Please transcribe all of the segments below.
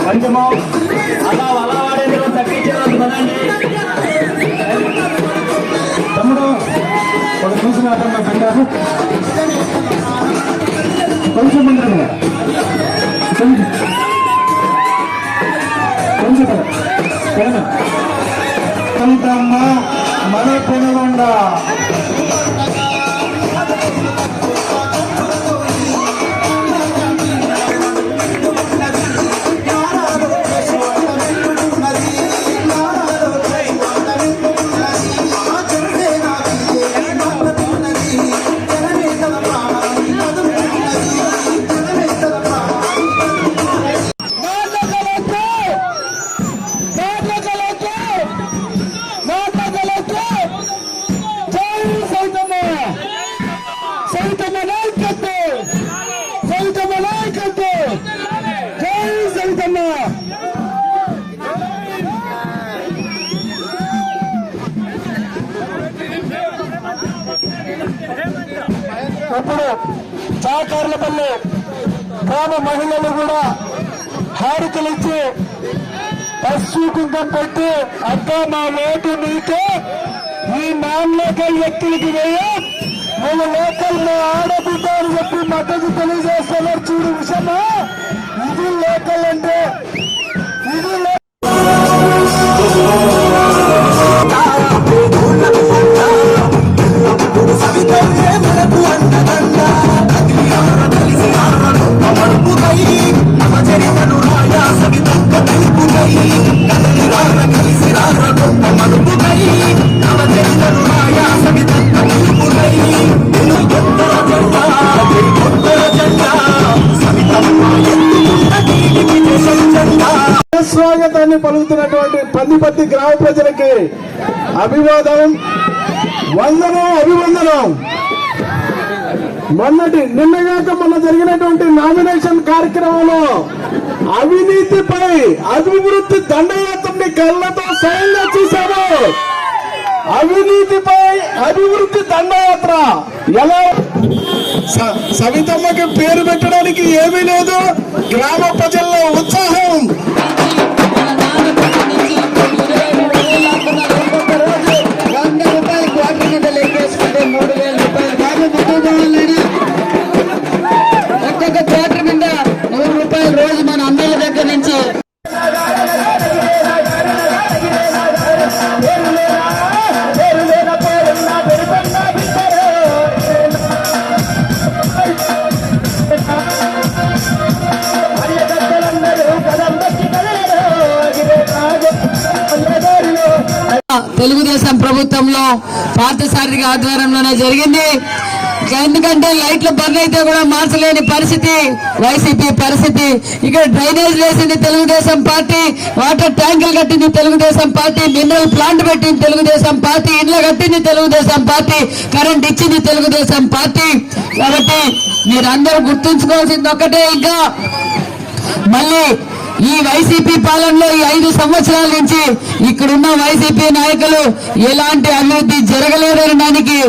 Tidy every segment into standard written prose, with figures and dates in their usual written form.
కొంచెము అలా వాడేందుకు తగ్గించేవాళ్ళు కదండి. తమ్ముడు ఒక చూసిన అంటారు కొంచెం ముందు కొంచెం మన పెనుగొండ ఇప్పుడు చాకర్లపల్లి గ్రామ మహిళలు కూడా హారతులిచ్చి పసుపు కుంకం పెట్టి అక్క మా ఓటు నీకే ఈ నాన్ లోకల్ వ్యక్తులకి వేయ నువ్వు లోకల్ మా ఆడబిడ్డ అని చెప్పి మద్దతు తెలియజేస్తున్నారు. చూడు విషయమా ఇది లోకల్ అంటే ఇది స్వాగతాన్ని పలుకుతున్నటువంటి పందిపత్తి గ్రామ ప్రజలకి అభివాదం, వందనం, అభివందనం. నిన్నగాక మొన్న జరిగినటువంటి నామినేషన్ కార్యక్రమంలో అవినీతిపై అభివృద్ధి దండయాత్రని కళ్ళతో స్వయంగా చూశారు. అవినీతిపై అభివృద్ధి దండయాత్ర ఎలా సవితమ్మకి పేరు పెట్టడానికి ఏమీ లేదు. గ్రామ ప్రజల్లో ఉత్సాహం. ఒక్కొక్క క్వార్టర్ మీద 100 రూపాయలు రోజు మన అన్నల దగ్గర నుంచి తెలుగుదేశం ప్రభుత్వంలో పార్థసారథి ఆధ్వర్యంలోనే జరిగింది. ఎందుకంటే లైట్ల బంద్ అయితే కూడా మార్చలేని పరిస్థితి వైసీపీ పరిస్థితి. ఇక్కడ డ్రైనేజ్ వేసింది తెలుగుదేశం పార్టీ, వాటర్ ట్యాంకులు కట్టింది తెలుగుదేశం పార్టీ, మినరల్ ప్లాంట్ పెట్టింది తెలుగుదేశం పార్టీ, ఇండ్లు కట్టింది తెలుగుదేశం పార్టీ, కరెంట్ ఇచ్చింది తెలుగుదేశం పార్టీ. కాబట్టి మీరందరూ గుర్తుంచుకోవాల్సింది ఒక్కటే, ఇంకా మళ్ళీ ఈ వైసీపీ పాలనలో ఈ 5 సంవత్సరాల నుంచి ఇక్కడున్న వైసీపీ నాయకులు ఎలాంటి అభివృద్ధి జరగలేదనడానికి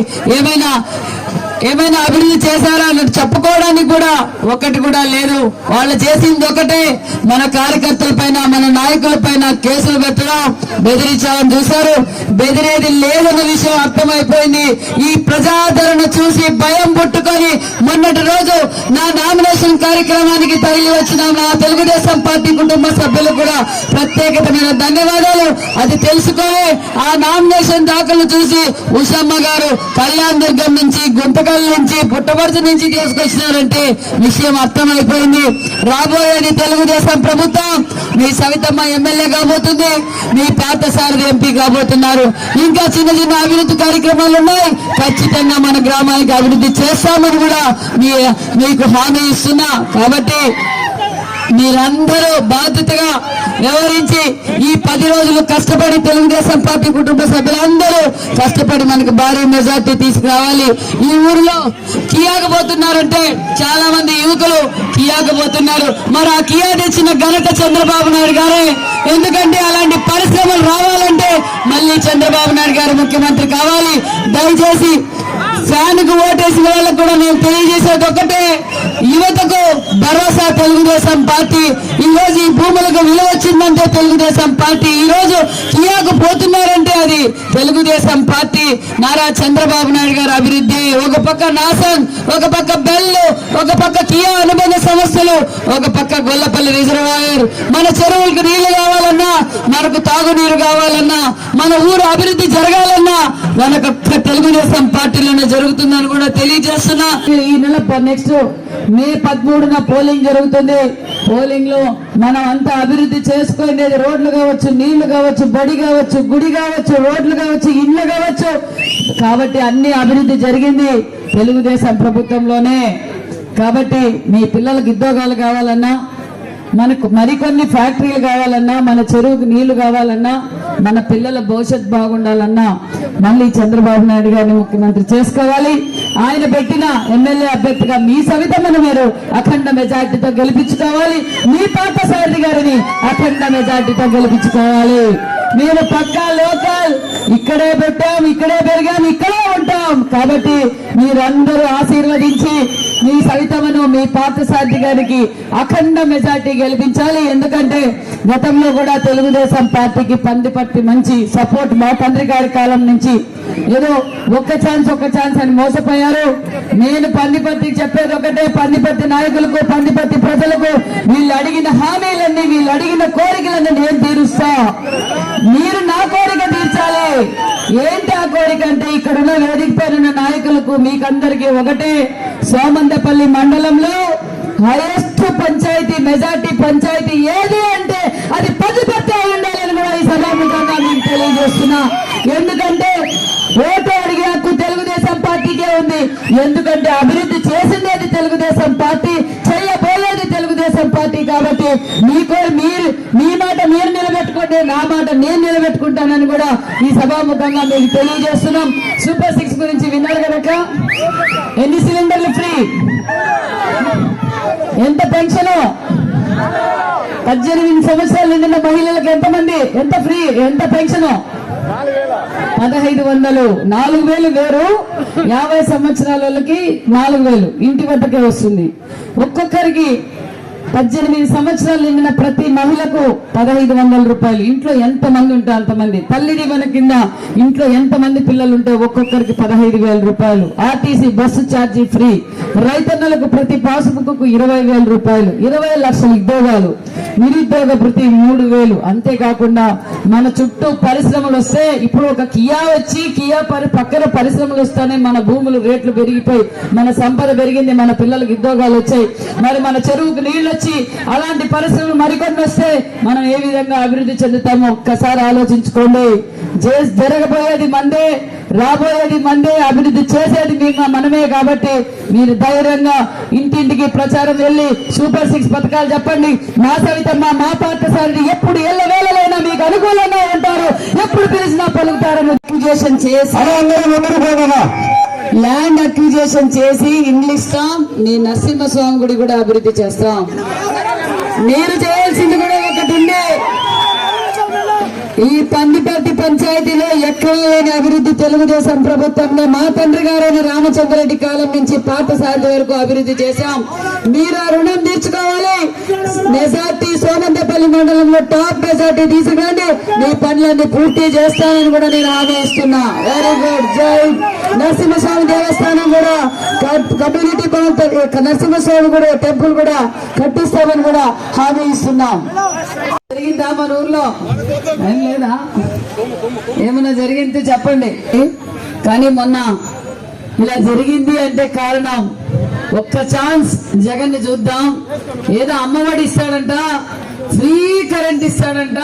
ఏమైనా అభివృద్ధి చేశారా అని చెప్పుకోవడానికి కూడా ఒకటి కూడా లేదు. వాళ్ళు చేసింది ఒకటే, మన కార్యకర్తల పైన మన నాయకుల పైన కేసులు పెట్టడం, బెదిరించాలని చూశారు. బెదిరేది లేదన్న విషయం అర్థమైపోయింది. ఈ ప్రజాదరణ చూసి భయం పుట్టుకొని మొన్నటి రోజు నా నామినేషన్ కార్యక్రమానికి తరలి వచ్చిన నా తెలుగుదేశం పార్టీ కుటుంబ సభ్యులు కూడా ప్రత్యేకమైన ధన్యవాదాలు. అది తెలుసుకొని ఆ నామినేషన్ దాఖలు చూసి ఉషమ్మ గారు కళ్యాణ్ దుర్గం నుంచి, గుంతకల్ నుంచి, పుట్టపర్తి నుంచి తీసుకొచ్చినారంటే విషయం అర్థమైపోయింది. రాబోయేది తెలుగుదేశం ప్రభుత్వం. మీ సవితమ్మ ఎమ్మెల్యే కాబోతుంది, మీ పార్థసారథి ఎంపీ కాబోతున్నారు. ఇంకా చిన్న చిన్న అభివృద్ధి కార్యక్రమాలు ఉన్నాయి. ఖచ్చితంగా మన గ్రామానికి అభివృద్ధి చేస్తామని కూడా మీకు హామీ ఇస్తున్నా. కాబట్టి మీరందరూ బాధ్యతగా వ్యవహరించి ఈ 10 కొద్ది రోజులు కష్టపడి తెలుగుదేశం పార్టీ కుటుంబ సభ్యులందరూ కష్టపడి మనకు భారీ మెజార్టీ తీసుకురావాలి. ఈ ఊరిలో కియాకు పోతున్నారంటే చాలా మంది యువకులు కియాకు పోతున్నారు. మరి ఆ కియా తెచ్చిన ఘనత చంద్రబాబు నాయుడు గారే. ఎందుకంటే అలాంటి పరిశ్రమలు రావాలంటే మళ్ళీ చంద్రబాబు నాయుడు గారు ముఖ్యమంత్రి కావాలి. దయచేసి ఫ్యాన్ కు ఓటేసిన వాళ్ళకు కూడా నేను తెలియజేసేది ఒకటే, యువతకు భరోసా తెలుగుదేశం పార్టీ. ఈ రోజు ఈ భూములకు విలువ వచ్చిందంటే తెలుగుదేశం పార్టీ. ఈ రోజు కియాకు పోతున్నారంటే అది తెలుగుదేశం పార్టీ. నారా చంద్రబాబు నాయుడు గారి అభివృద్ధి. ఒక పక్క నాసన్, ఒక పక్క బెల్లు, ఒక పక్క కియా అనుబంధ సంస్థలు, ఒక పక్క గొల్లపల్లి రిజర్వాయర్. మన చెరువులకు నీళ్లు కావాలన్నా, మనకు తాగునీరు కావాలన్నా, మన ఊరు అభివృద్ధి జరగాలన్నా మనకు తెలుగుదేశం పార్టీలోనే జరుగుతుందని కూడా తెలియజేస్తున్నా. ఈ నెల నెక్స్ట్ మే 13న పోలింగ్ జరుగుతుంది. పోలింగ్ లో మనం అంతా అభివృద్ధి చేసుకునేది రోడ్లు కావచ్చు, నీళ్లు కావచ్చు, బడి కావచ్చు, గుడి కావచ్చు, రోడ్లు కావచ్చు, ఇళ్లు కావచ్చు. కాబట్టి అన్ని అభివృద్ధి జరిగింది తెలుగుదేశం ప్రభుత్వంలోనే. కాబట్టి మీ పిల్లలకు ఉద్యోగాలు కావాలన్నా, మనకు మరికొన్ని ఫ్యాక్టరీలు కావాలన్నా, మన చెరువుకు నీళ్లు కావాలన్నా, మన పిల్లల భవిష్యత్ బాగుండాలన్నా మళ్ళీ చంద్రబాబు నాయుడు గారిని ముఖ్యమంత్రి చేసుకోవాలి. ఆయన పెట్టిన ఎమ్మెల్యే అభ్యర్థిగా మీ సవితమ్మను మీరు అఖండ మెజార్టీతో గెలిపించుకోవాలి. మీ పార్థసారథి గారిని అఖండ మెజార్టీతో గెలిపించుకోవాలి. మీరు పక్కా లోకల్, ఇక్కడే పెట్టాం, ఇక్కడే పెరిగాం, ఇక్కడే ఉంటాం. కాబట్టి మీరందరూ ఆశీర్వదించి మీ సవితమ్మను, మీ పార్థసారథి గారికి అఖండ మెజార్టీ గెలిపించాలి. ఎందుకంటే గతంలో కూడా తెలుగుదేశం పార్టీకి పందిపట్టి మంచి సపోర్ట్ మా తండ్రి గారి కాలం నుంచి ఏదో ఒక్క ఛాన్స్ అని మోసపోయారు. నేను పందిపత్తికి చెప్పేది ఒకటే, పందిపత్తి నాయకులకు, పందిపత్తి ప్రజలకు వీళ్ళు అడిగిన హామీలన్నీ, వీళ్ళు అడిగిన కోరికలన్నీ నేను తీరుస్తా. మీరు నా కోరిక తీర్చాలి. ఏంటి ఆ కోరిక అంటే, ఇక్కడున్న వేదిక పేరున్న నాయకులకు మీకందరికీ ఒకటే, సోమందపల్లి మండలంలో హైయెస్ట్ పంచాయతీ, మెజార్టీ పంచాయతీ ఏది అంటే అది పందిపత్తి ఉండాలని కూడా ఈ సభాముఖంగా మీకు తెలియజేస్తున్నా. ఎందుకంటే ఓటు అడిగే హక్కు తెలుగుదేశం పార్టీకే ఉంది. ఎందుకంటే అభివృద్ధి చేసింది అది తెలుగుదేశం పార్టీ, చేయబోయేది తెలుగుదేశం పార్టీ. కాబట్టి మీ మాట మీరు నిలబెట్టుకోండి, నా మాట నేను నిలబెట్టుకుంటానని కూడా ఈ సభాముఖంగా మీకు తెలియజేస్తున్నాం. సూపర్ 6 గురించి విన్నారు కనుక, ఎన్ని సిలిండర్లు ఫ్రీ, ఎంత పెన్షన్, 18 సంవత్సరాలు నిండిన మహిళలకు ఎంత ఫ్రీ, ఎంత పెన్షన్, 1500. 4000 వేరు, 50 సంవత్సరాల వాళ్ళకి 4000 ఇంటి వద్దకే వస్తుంది. ఒక్కొక్కరికి 18 సంవత్సరాలు నిండిన ప్రతి మహిళకు 1500 రూపాయలు. ఇంట్లో ఎంత మంది ఉంటే అంతమంది, తల్లి దీవెన కింద ఇంట్లో ఎంత మంది పిల్లలు ఉంటే ఒక్కొక్కరికి 15,000 రూపాయలు. RTC bus charge free. రైతన్నలకు ప్రతి పాసుబుక్ కు 20,000 రూపాయలు. 20 లక్షల ఉద్యోగాలు, నిరుద్యోగ భృతి 3,000. అంతేకాకుండా మన చుట్టూ పరిశ్రమలు వస్తే, ఇప్పుడు ఒక కియా వచ్చి పక్కన పరిశ్రమలు వస్తేనే మన భూములు రేట్లు పెరిగిపోయి మన సంపద పెరిగింది, మన పిల్లలకు ఉద్యోగాలు వచ్చాయి. మరి మన చెరువుకు నీళ్లు వచ్చి అలాంటి పరిస్థితులు మరికొన్ని వస్తే మనం ఏ విధంగా అభివృద్ధి చెందుతామో ఒక్కసారి ఆలోచించుకోండి. జరగబోయేది మందే, రాబోయేది మందే, అభివృద్ధి చేసేది మనమే. కాబట్టి మీరు ధైర్యంగా ఇంటింటికి ప్రచారం వెళ్ళి సూపర్ 6 పథకాలు చెప్పండి. మా సవితమ్మ, మా పార్థసారథి ఎప్పుడు ఎల్లవేళలైనా మీకు అనుకూలంగా ఉంటారు, ఎప్పుడు పిలిచినా పలుకుతారని అక్విజేషన్ చేసి, ల్యాండ్ అక్విజేషన్ చేసి ఇండ్లు ఇస్తాం. నీ నరసింహస్వామి గుడి కూడా అభివృద్ధి చేస్తాం. మీరు చేయాల్సింది కూడా ఒకటి ఉండే, ఈ పందిపర్తి పంచాయతీలో ఎక్కడ లేని అభివృద్ధి తెలుగుదేశం ప్రభుత్వంలో మా తండ్రి గారైన రామచంద్రరెడ్డి కాలం నుంచి పార్థసారథి వరకు అభివృద్ధి చేశాం. మీరు ఆ రుణం తీర్చుకోవాలి. మెజార్టీ సోమందపల్లి మండలంలో టాప్ మెజార్టీ తీసుకురండి, మీ పనులన్నీ పూర్తి చేస్తానని కూడా నేను హామీ ఇస్తున్నా. Very good. జై నరసింహస్వామి దేవస్థానం కూడా కమ్యూనిటీ నరసింహస్వామి కూడా టెంపుల్ కూడా కట్టిస్తామని కూడా హామీ ఇస్తున్నాం. జరిగిందా మన ఊర్లో? ఏం లేదా? ఏమన్నా జరిగింది చెప్పండి. కానీ మొన్న ఇలా జరిగింది అంటే కారణం, ఒక్క ఛాన్స్ జగన్ ని చూద్దాం. ఏదో అమ్మఒడి ఇస్తాడంట, ఫ్రీ కరెంట్ ఇస్తాడంట,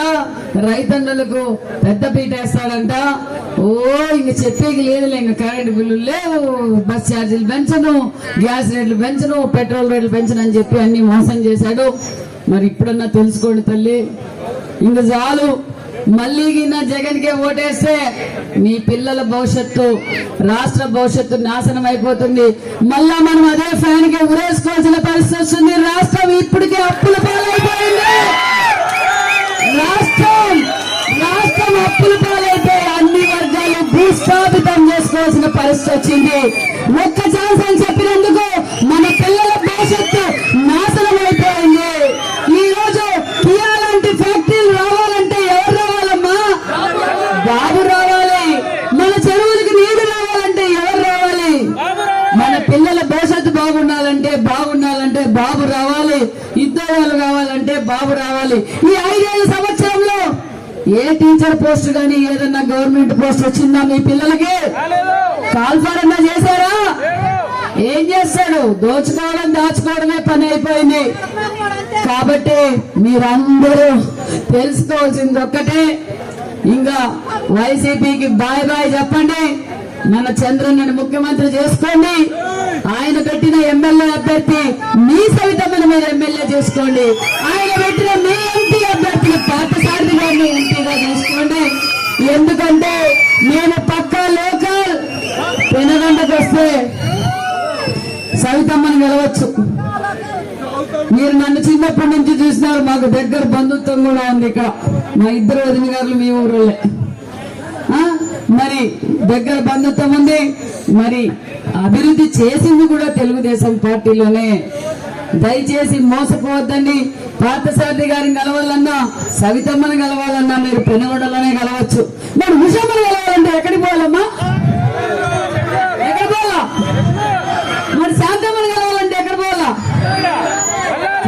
రైతన్నలకు పెద్ద పీట వేస్తాడంట. ఇంక చెప్పేకి లేదులే, ఇంక కరెంట్ బిల్లులు లేవు, బస్ ఛార్జీలు పెంచను, గ్యాస్ రేట్లు పెంచను, పెట్రోల్ రేట్లు పెంచను అని చెప్పి అన్ని మోసం చేశాడు. మరి ఇప్పుడన్నా తెలుసుకోండి తల్లి, ఇంక చాలు. మళ్ళీ గిన్న జగన్కే ఓటేస్తే మీ పిల్లల భవిష్యత్తు, రాష్ట్ర భవిష్యత్తు నాశనం అయిపోతుంది. మళ్ళా మనం అదే ఫ్యాన్ కి ఉరేసుకోవాల్సిన పరిస్థితి వస్తుంది. రాష్ట్రం ఇప్పటికే అప్పుల పాలైపోయింది. రాష్ట్రం అప్పుల పాలైపోయి అన్ని వర్గాలు భూస్థాపితం చేసుకోవాల్సిన పరిస్థితి వచ్చింది. ఒక్క ఛాన్స్ అని చెప్పినందుకు మన పిల్లల భవిష్యత్తు నాశనం అయిపోయింది. ఈ రోజు కియా లాంటి ఫ్యాక్టరీలు రావాలంటే ఎవరు రావాలమ్మా? బాబు రావాలి. మన చెరువులకి నీళ్లు రావాలంటే ఎవరు రావాలి? మన పిల్లల భవిష్యత్తు బాగుండాలంటే బాబు రావాలి. ఉద్యోగాలు కావాలంటే బాబు రావాలి. ఈ 5 సంవత్సరంలో ఏ టీచర్ పోస్ట్ గానీ ఏదన్నా గవర్నమెంట్ పోస్ట్ వచ్చిందా మీ పిల్లలకి? కాల్ఫారన్నా చేశారా? ఏం చేస్తాడు? దోచుకోవడం దాచుకోవడమే పని అయిపోయింది. కాబట్టి మీరందరూ తెలుసుకోవాల్సింది ఒక్కటే, ఇంకా వైసీపీకి బాయ్ బాయ్ చెప్పండి. మన చంద్రన్నని ముఖ్యమంత్రి చేసుకోండి. ఆయన పెట్టిన ఎమ్మెల్యే అభ్యర్థి మీ సవితమ్మని మీరు ఎమ్మెల్యే చేసుకోండి. ఆయన పెట్టిన మీ ఎంపీ అభ్యర్థిని పార్థసారథి గారిని ఎంపీగా చేసుకోండి. ఎందుకంటే నేను పక్కా లోకల్. పెనగంటకు వస్తే సవితమ్మని గెలవచ్చు. మీరు నన్ను చిన్నప్పటి నుంచి చూసినారు. మాకు దగ్గర బంధుత్వం కూడా ఉంది. ఇక్కడ మా ఇద్దరు వదిన గారు మీ ఊళ్ళే. మరి దగ్గర బంధుత్వం ఉంది. మరి అభివృద్ధి చేసింది కూడా తెలుగుదేశం పార్టీలోనే. దయచేసి మోసపోవద్దండి. పార్థసారథి గారిని కలవాలన్నా, సవితమ్మని కలవాలన్నా మీరు పెనుగొండలోనే కలవచ్చు. మరి ఉషమ్మని కలవాలంటే ఎక్కడికి పోవాలమ్మా? ఎక్కడ పోవాలా? మరి శాంతమ్మని కలవాలంటే ఎక్కడ పోవాలా?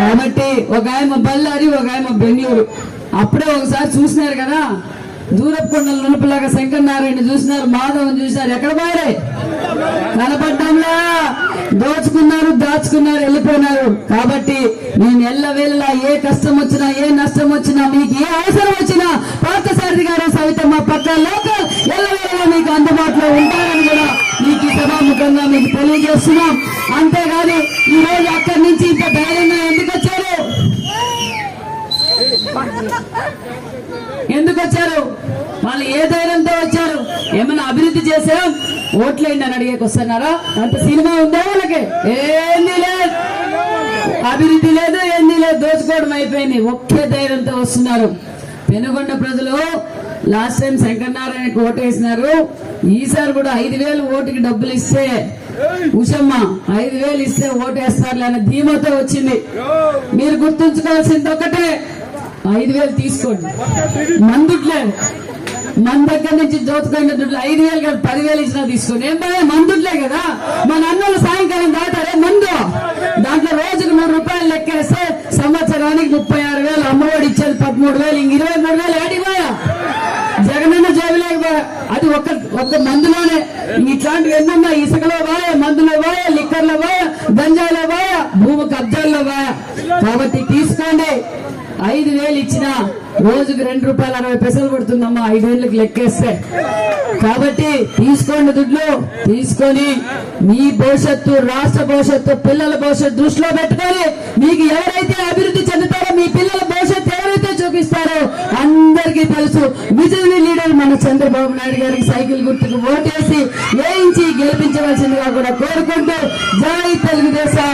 కాబట్టి ఒక ఆయన బళ్ళారి, ఒక ఆయన బెంగళూరు. అప్పుడే ఒకసారి చూసినారు కదా, దూరపు కొండల నునుపులాగా శంకర్ నారాయణ చూసినారు, మాధవన్ చూసినారు. ఎక్కడ పోయారే? కనపడ్డంలా. దోచుకున్నారు, దాచుకున్నారు, వెళ్ళిపోయినారు. కాబట్టి నేను ఎల్లవేళలా ఏ కష్టం వచ్చినా, ఏ నష్టం వచ్చినా, మీకు ఏ అవసరం వచ్చినా పార్థసారథి గారు, సవితమ్మ పక్క లోకల్ ఎల్లవేళలా మీకు అందుబాటులో ఉంటారని కూడా మీకు ఈ సభాముఖంగా మీకు తెలియజేస్తున్నాం. అంతేగాని ఈ రోజు అక్కడి నుంచి ఇంత ధైర్యంగా ఎందుకు వచ్చారు? వాళ్ళు ఏ ధైర్యంతో వచ్చారు? ఏమైనా అభివృద్ధి చేసాం, ఓట్లేండి అని అడిగేకి వస్తున్నారా? అంత సినిమా ఉందా వాళ్ళకి? ఏంది లేదు, అభివృద్ధి లేదు, ఏంది లేదు, దోచుకోవడం అయిపోయింది. ఒకే ధైర్యంతో వస్తున్నారు. పెనుగొండ ప్రజలు లాస్ట్ టైం శంకర్ నారాయణకి ఓటేసినారు. ఈసారి కూడా 5,000 ఓటుకి డబ్బులు ఇస్తే, ఉషమ్మ 5,000 ఇస్తే ఓటేస్తారులే అనే ధీమాతో వచ్చింది. మీరు గుర్తుంచుకోవాల్సింది ఒకటే, 5,000 తీసుకోండి. మందుట్లేదు, మన దగ్గర నుంచి దోచుకున్న దుడ్లు 5,000 కాదు 10,000 ఇచ్చినా తీసుకోండి. ఏం బాగా మందుట్లే కదా. మన అన్నలు సాయంకాలం దాటారే మందు, దాంట్లో రోజుకు 100 రూపాయలు లెక్కేస్తే సంవత్సరానికి 36,000. అమ్మఒడి ఇచ్చేది 13,000, ఇంక 23,000 ఏడిపోయా? జగనన్న జోబులేకపోయా. అది ఒక్క మందులోనే. ఇట్లాంటివి ఎన్నన్నా ఇసుకలో పోయా, మందులో పోయా, లిక్కర్లో పోయా, గంజాయిలో పోయా, భూమి కబ్జాల్లో పోయా. కాబట్టి తీసుకోండి. 5,000 ఇచ్చినా రోజుకు 2 రూపాయలు 60 పైసలు పడుతుందమ్మా 5,000కి లెక్కేస్తే. కాబట్టి తీసుకోండి, దుడ్లు తీసుకొని మీ భవిష్యత్తు, రాష్ట్ర భవిష్యత్తు, పిల్లల భవిష్యత్తు దృష్టిలో పెట్టుకొని మీకు ఎవరైతే అభివృద్ధి చెందుతారో, మీ పిల్లల భవిష్యత్తు ఎవరైతే చూపిస్తారో అందరికీ తెలుసు. విజయ్ లీడర్ మన చంద్రబాబు నాయుడు గారికి సైకిల్ గుర్తుకు ఓటేసి వేయించి గెలిపించవలసిందిగా కూడా కోరుకుంటూ, జై తెలుగుదేశం.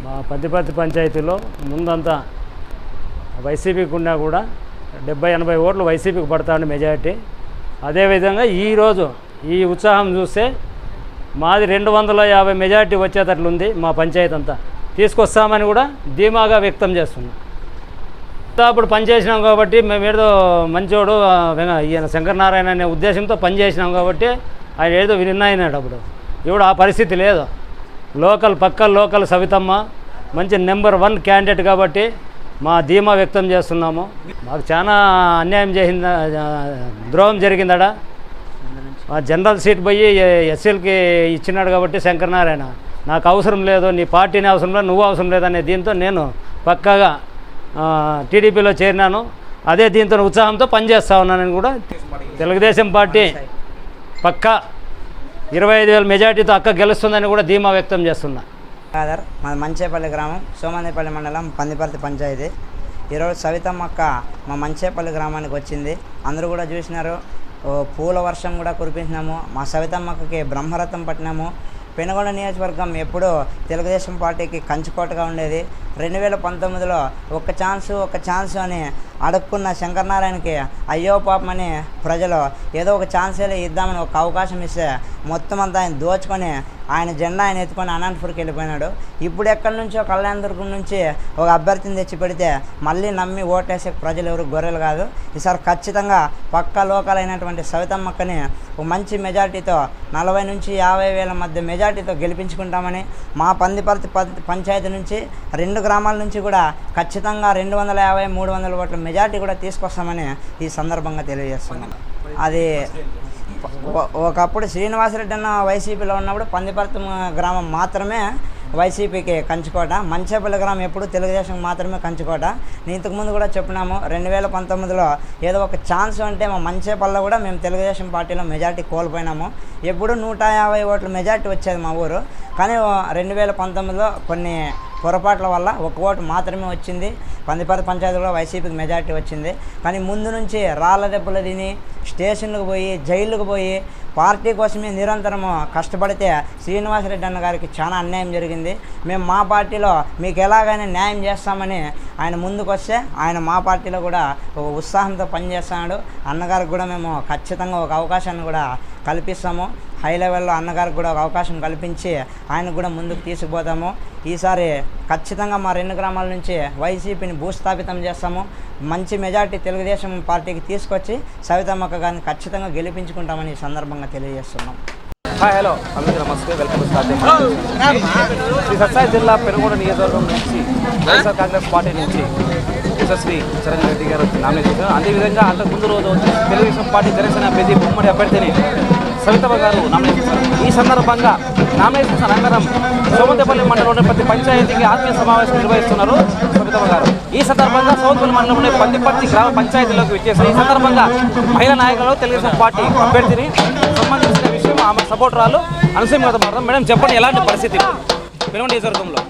మా పత్తిపర్తి పంచాయతీలో ముందంతా వైసీపీకి ఉన్నా కూడా 70-80 ఓట్లు వైసీపీకి పడతాండి మెజారిటీ. అదేవిధంగా ఈరోజు ఈ ఉత్సాహం చూస్తే మాది 250 మెజారిటీ వచ్చేటట్లుంది. మా పంచాయతీ అంతా తీసుకొస్తామని కూడా ధీమాగా వ్యక్తం చేస్తున్నాం. అప్పుడు పనిచేసినాం కాబట్టి మేము ఏదో మంచోడు ఈయన శంకర్ నారాయణ అనే ఉద్దేశంతో పనిచేసినాం కాబట్టి ఆయన ఏదో విన్నాయినాడు. అప్పుడు ఇప్పుడు ఆ పరిస్థితి లేదు. లోకల్ సవితమ్మ మంచి నెంబర్ 1 క్యాండిడేట్ కాబట్టి మా ధీమా వ్యక్తం చేస్తున్నాము. మాకు చాలా అన్యాయం చేసింది, ద్రోహం జరిగిందడ. జనరల్ సీట్ పోయి ఎస్సీలకి ఇచ్చినాడు కాబట్టి శంకర్ నారాయణ, నాకు అవసరం లేదు, నీ పార్టీని అవసరం లేదు, నువ్వు అవసరం లేదనే దీంతో నేను పక్కాగా టీడీపీలో చేరినాను. అదే దీంతో ఉత్సాహంతో పనిచేస్తూ ఉన్నానని కూడా తెలుగుదేశం పార్టీ పక్కా 25,000 మెజార్టీతో అక్క గెలుస్తుందని కూడా ధీమా వ్యక్తం చేస్తున్నా. ఫాదర్ మాది మంచేపల్లి గ్రామం, సోమందేపల్లి మండలం, పందిపర్తి పంచాయతీ. ఈరోజు సవితమ్మ అక్క మా మంచేపల్లి గ్రామానికి వచ్చింది. అందరూ కూడా చూసినారు, పూల వర్షం కూడా కురిపించినాము. మా సవితమ్మకి బ్రహ్మరథం పట్టినాము. పెనుగొండ నియోజకవర్గం ఎప్పుడూ తెలుగుదేశం పార్టీకి కంచుకోటగా ఉండేది. 2019లో ఒక ఛాన్స్ అని అడుక్కున్న శంకరనారాయణకి అయ్యో పాపమని ప్రజలు ఏదో ఒక ఛాన్సేలే ఇద్దామని ఒక అవకాశం ఇస్తే మొత్తం అంతా ఆయన దోచుకొని ఆయన జెండా ఆయన ఎత్తుకొని అనంతపురంకి వెళ్ళిపోయినాడు. ఇప్పుడు ఎక్కడి నుంచో కళ్యాణదుర్గం నుంచి ఒక అభ్యర్థిని తెచ్చి పెడితే మళ్ళీ నమ్మి ఓటేసే ప్రజలు ఎవరు గొర్రెలు కాదు. ఈసారి ఖచ్చితంగా పక్కా లోకలైనటువంటి సవితమ్మక్కని ఒక మంచి మెజార్టీతో 40 నుంచి 50,000 మధ్య మెజార్టీతో గెలిపించుకుంటామని, మా పందిపర్తి పంచాయతీ నుంచి 2 గ్రామాల నుంచి కూడా ఖచ్చితంగా 250-300 ఓట్ల మెజార్టీ కూడా తీసుకొస్తామని ఈ సందర్భంగా తెలియజేస్తున్నాం. అది ఒకప్పుడు శ్రీనివాసరెడ్డి అన్న వైసీపీలో ఉన్నప్పుడు పందిపర్తి గ్రామం మాత్రమే వైసీపీకి కంచుకోట, మంచేపల్లి గ్రామం ఎప్పుడు తెలుగుదేశం మాత్రమే కంచుకోట. నేను ఇంతకుముందు కూడా చెప్పినాము, 2019లో ఏదో ఒక ఛాన్స్ అంటే మా మంచేపల్లిలో కూడా మేము తెలుగుదేశం పార్టీలో మెజార్టీ కోల్పోయినాము. ఎప్పుడు 150 ఓట్ల మెజార్టీ వచ్చేది మా ఊరు. కానీ 2019లో కొన్ని పొరపాట్ల వల్ల 1 ఓటు మాత్రమే వచ్చింది. పందిపర్తి పంచాయతీలో వైసీపీకి మెజార్టీ వచ్చింది. కానీ ముందు నుంచి రాళ్ళ దెబ్బలు తిని స్టేషన్లకు పోయి జైలుకు పోయి పార్టీ కోసమే నిరంతరము కష్టపడితే శ్రీనివాసరెడ్డి అన్న గారికి చాలా అన్యాయం జరిగింది. మేము మా పార్టీలో మీకు ఎలాగైనా న్యాయం చేస్తామని ఆయన ముందుకు వస్తే ఆయన మా పార్టీలో కూడా ఒక ఉత్సాహంతో పనిచేస్తున్నాడు. అన్నగారికి కూడా మేము ఖచ్చితంగా ఒక అవకాశాన్ని కూడా కల్పిస్తాము. హై లెవెల్లో అన్నగారికి కూడా ఒక అవకాశం కల్పించి ఆయనకు కూడా ముందుకు తీసుకుపోతాము. ఈసారి ఖచ్చితంగా మా 2 గ్రామాల నుంచి వైసీపీని భూస్థాపితం చేస్తాము. మంచి మెజార్టీ తెలుగుదేశం పార్టీకి తీసుకొచ్చి సవితమ్మక్క గారిని ఖచ్చితంగా గెలిపించుకుంటామని ఈ సందర్భంగా తెలియజేస్తున్నాం. హాయ్ హలో అందరికీ నమస్తే, welcome to star Sri Sathya Sai జిల్లా పెనుగొండ నియోజకవర్గం నుంచి వైఎస్ఆర్ కాంగ్రెస్ పార్టీ నుంచి శ్రీ చరణ్ రెడ్డి గారు నామినేషన్ చేశారు. అదేవిధంగా అంతకుముందు రోజు వచ్చి తెలుగుదేశం పార్టీ జనసేన అభ్యర్థి ఉమ్మడి అభ్యర్థిని సవితమ్మ గారు నామినేషన్ చేశారు. ఈ సందర్భంగా నామినేషన్ అనంతరం సోమందేపల్లి మండలంలోని ప్రతి పంచాయతీకి ఆత్మీయ సమావేశం నిర్వహిస్తున్నారు సవితమ్మ గారు. ఈ సందర్భంగా సోమందేపల్లి మండలంలోని పందిపర్తి గ్రామ పంచాయతీలోకి వచ్చేసారు. ఈ సందర్భంగా మహిళా నాయకులు తెలుగుదేశం పార్టీ అభ్యర్థిని సంబంధించిన విషయం ఆమె సపోర్టరాలు అనుసూయ గారితో మాట్లాడదాం. మేడం చెప్పండి, ఎలాంటి పరిస్థితి పెనుగొండ నియోజకవర్గంలో?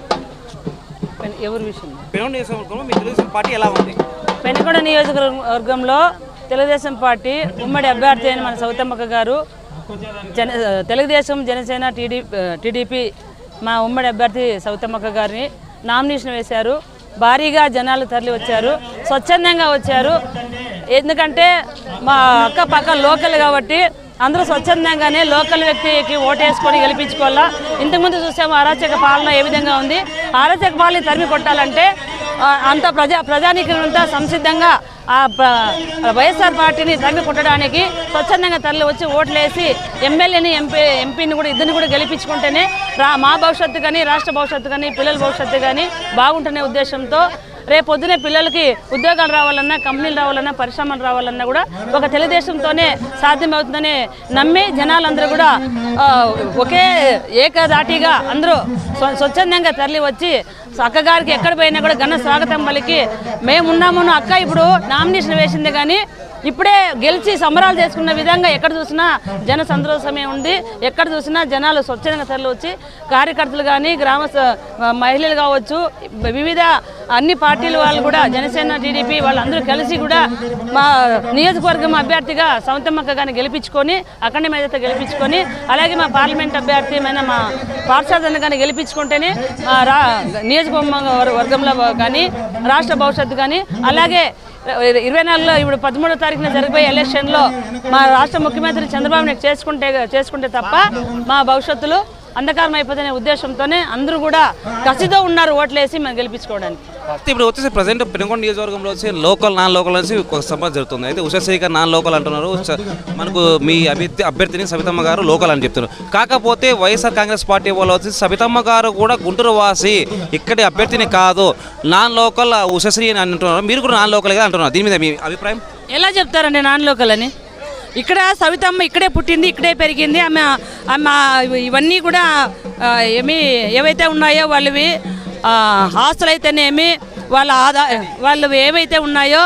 ఎవరి విషయం? పెనుగొండ నియోజకవర్గంలో మీ తెలుగుదేశం పార్టీ ఎలా ఉంది? పెనుగొండ నియోజకవర్గంలో తెలుగుదేశం పార్టీ ఉమ్మడి అభ్యర్థి అయిన మన సవితమ్మక్క గారు తెలుగుదేశం జనసేన టీడీపీ మా ఉమ్మడి అభ్యర్థి సవితమ్మక్క గారిని నామినేషన్ వేశారు. భారీగా జనాలు తరలి వచ్చారు, స్వచ్ఛందంగా వచ్చారు. ఎందుకంటే మా అక్క పక్క లోకల్ కాబట్టి అందరూ స్వచ్ఛందంగానే లోకల్ వ్యక్తికి ఓటేసుకొని గెలిపించుకోవాలా. ఇంతకుముందు చూసాము అరాచక పాలన ఏ విధంగా ఉంది. అరాచక పాలన తరిమి కొట్టాలంటే అంత ప్రజానీకంతా సంసిద్ధంగా ఆ వైఎస్ఆర్ పార్టీని తరిమి కొట్టడానికి స్వచ్ఛందంగా తరలి వచ్చి ఓట్లేసి ఎమ్మెల్యేని ఎంపీని కూడా ఇద్దరిని కూడా గెలిపించుకుంటేనే మా భవిష్యత్తు కానీ రాష్ట్ర భవిష్యత్తు కానీ పిల్లల భవిష్యత్తు కానీ బాగుంటునే ఉద్దేశంతో రేపు పొద్దునే పిల్లలకి ఉద్యోగాలు రావాలన్నా, కంపెనీలు రావాలన్నా, పరిశ్రమలు రావాలన్నా కూడా ఒక తెలుగుదేశంతోనే సాధ్యమవుతుందని నమ్మి జనాలందరూ కూడా ఒకే ఏకధాటిగా అందరూ స్వచ్ఛందంగా తరలి వచ్చి అక్కగారికి ఎక్కడ పోయినా కూడా ఘన స్వాగతం పలికి మేమున్నాము. అక్క ఇప్పుడు నామినేషన్ వేసింది కానీ ఇప్పుడే గెలిచి సంబరాలు చేసుకున్న విధంగా ఎక్కడ చూసినా జన సంతోషమే ఉంది. ఎక్కడ చూసినా జనాలు స్వచ్ఛందంగా తరలి వచ్చి కార్యకర్తలు కానీ గ్రామ మహిళలు కావచ్చు, వివిధ అన్ని పార్టీల వాళ్ళు కూడా జనసేన టీడీపీ వాళ్ళందరూ కలిసి కూడా మా నియోజకవర్గం అభ్యర్థిగా సవితమ్మక్క గారిని గెలిపించుకొని అఖండ మెజార్టీతో గెలిపించుకొని అలాగే మా పార్లమెంట్ అభ్యర్థి అయిన మా పార్షాదన్న గారిని గెలిపించుకుంటేనే నియోజకవర్గంలో కానీ రాష్ట్ర భవిష్యత్తు కానీ అలాగే 24లో ఇప్పుడు 13వ తారీఖున జరిగిపోయే ఎలక్షన్లో మా రాష్ట్ర ముఖ్యమంత్రి చంద్రబాబు నాయుడు చేసుకుంటే తప్ప మా భవిష్యత్తులో అంధకారం అయిపోతున్న ఉద్దేశంతోనే అందరూ కూడా కసితో ఉన్నారు ఓట్లేసి మనం గెలిపించుకోవడానికి. ఇప్పుడు వచ్చేసి ప్రజెంట్ పెనుగొండ నియోజకవర్గంలో వచ్చి లోకల్ నాన్ లోకల్ అనేసి ఒక సభ జరుగుతుంది. అయితే ఉషాశేఖర్ నాన్ లోకల్ అంటున్నారు, మనకు మీ అభ్యర్థిని సవితమ్మ గారు లోకల్ అని చెప్తున్నారు. కాకపోతే వైఎస్ఆర్ కాంగ్రెస్ పార్టీ వాళ్ళు వచ్చి సవితమ్మ గారు కూడా గుంటూరు వాసి, ఇక్కడి అభ్యర్థిని కాదు నాన్ లోకల్ ఉషశ్రీ అని అంటున్నారు. మీరు కూడా నాన్ లోకల్గా అంటున్నారు. దీని మీద మీ అభిప్రాయం ఎలా చెప్తారండి? నాన్ లోకల్ అని ఇక్కడ సవితమ్మ ఇక్కడే పుట్టింది, ఇక్కడే పెరిగింది. ఆమె ఇవన్నీ కూడా ఏవైతే ఉన్నాయో వాళ్ళవి ఆస్తులు అయితేనేమి వాళ్ళు ఏవైతే ఉన్నాయో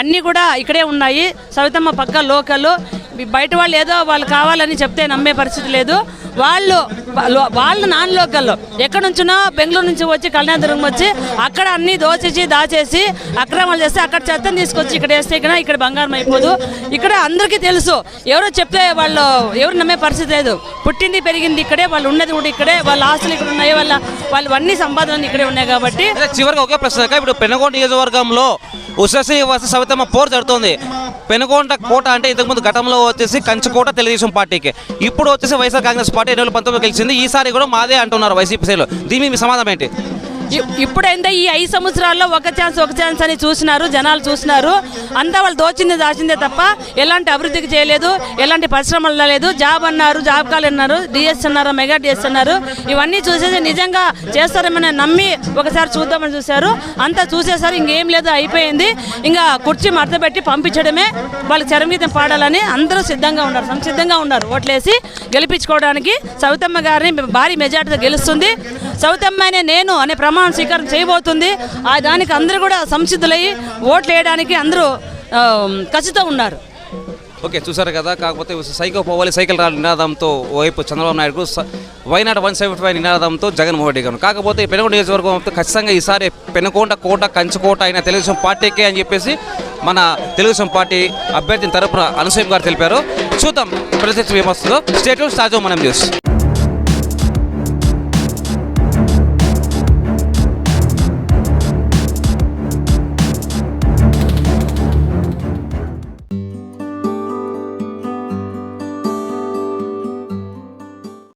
అన్నీ కూడా ఇక్కడే ఉన్నాయి. సవితమ్మ పక్క లోకల్ బయట వాళ్ళు ఏదో వాళ్ళు కావాలని చెప్తే నమ్మే పరిస్థితి లేదు. వాళ్ళు నాన్ లోకల్లో ఎక్కడి నుంచినో బెంగళూరు నుంచి వచ్చి కళ్యాణదుర్గం వచ్చి అక్కడ అన్ని దాచేసి అక్రమాలు చేస్తే అక్కడ చెత్తను తీసుకొచ్చి ఇక్కడ వేస్తే ఇక్కడ బంగారం అయిపోదు. ఇక్కడ అందరికీ తెలుసు, ఎవరో చెప్తే వాళ్ళు ఎవరు నమ్మే పరిస్థితి లేదు. పుట్టింది పెరిగింది ఇక్కడే, వాళ్ళు ఉన్నది కూడా ఇక్కడే, వాళ్ళ ఆస్తులు ఇక్కడ ఉన్నాయి, వాళ్ళు అన్ని సంపాదనలు ఇక్కడే ఉన్నాయి. కాబట్టి చివరిగా ఒకే ప్రశ్న, ఇప్పుడు పెనుగొండ నియోజకవర్గంలో ఉషశ్రీ వర్సెస్ సవితమ్మ పోరు జరుగుతుంది. పెనుగొండ కోట అంటే ఇంతకుముందు గతంలో వచ్చేసి కంచుకోట తెలుగుదేశం పార్టీకి, ఇప్పుడు వచ్చేసి వైఎస్ఆర్ కాంగ్రెస్ పార్టీ 2019 గెలిచింది. ఈసారి కూడా మాదే అంటున్నారు వైసీపీ శ్రేణులు. దీని మీ సమాధానం ఏంటి? ఇప్పుడైతే ఈ 5 సంవత్సరాల్లో ఒక ఛాన్స్ అని చూసినారు, జనాలు చూసినారు. అంతా వాళ్ళు దాచిందే తప్ప ఎలాంటి అభివృద్ధికి చేయలేదు, ఎలాంటి పరిశ్రమలు లేదు. జాబ్ అన్నారు, జాబ్ కాల్ అన్నారు, డిఎస్ అన్నారు, మెగా డిఎస్ అన్నారు. ఇవన్నీ చూసేసి నిజంగా చేస్తారేమని నమ్మి ఒకసారి చూద్దామని చూశారు. అంతా చూసేసారు, ఇంకేం లేదు, అయిపోయింది. ఇంకా కుర్చీ మడతపెట్టి పంపించడమే, వాళ్ళకి చరమగీతం పాడాలని అందరూ సంసిద్ధంగా ఉన్నారు. ఓట్లేసి గెలిపించుకోవడానికి సవితమ్మ గారిని భారీ మెజార్టీతో గెలుస్తుంది. సవితమ్మనే నేను అనే ప్రమాణ స్వీకారం చేయబోతుంది. దానికి అందరూ కూడా సంసిద్ధులయ్యి ఓట్లు వేయడానికి అందరూ కసితో ఉన్నారు. ఓకే, చూసారు కదా. కాకపోతే సైకో పోవాలి సైకిల్ రాలి నినాదంతో వైపు చంద్రబాబు నాయుడు, వైనాడు 175 నినాదంతో జగన్మోహన్ రెడ్డి గారు. కాకపోతే పెనుగొండ నియోజకవర్గంతో ఖచ్చితంగా ఈసారి పెనుకొండ కోట కంచుకోట అయిన తెలుగుదేశం పార్టీకే అని చెప్పేసి మన తెలుగుదేశం పార్టీ అభ్యర్థిని తరపున అనసూయ గారు తెలిపారు. చూద్దాం ప్రత్యక్ష ఏమొస్తుందో. స్టేట్ సాజో మనం న్యూస్.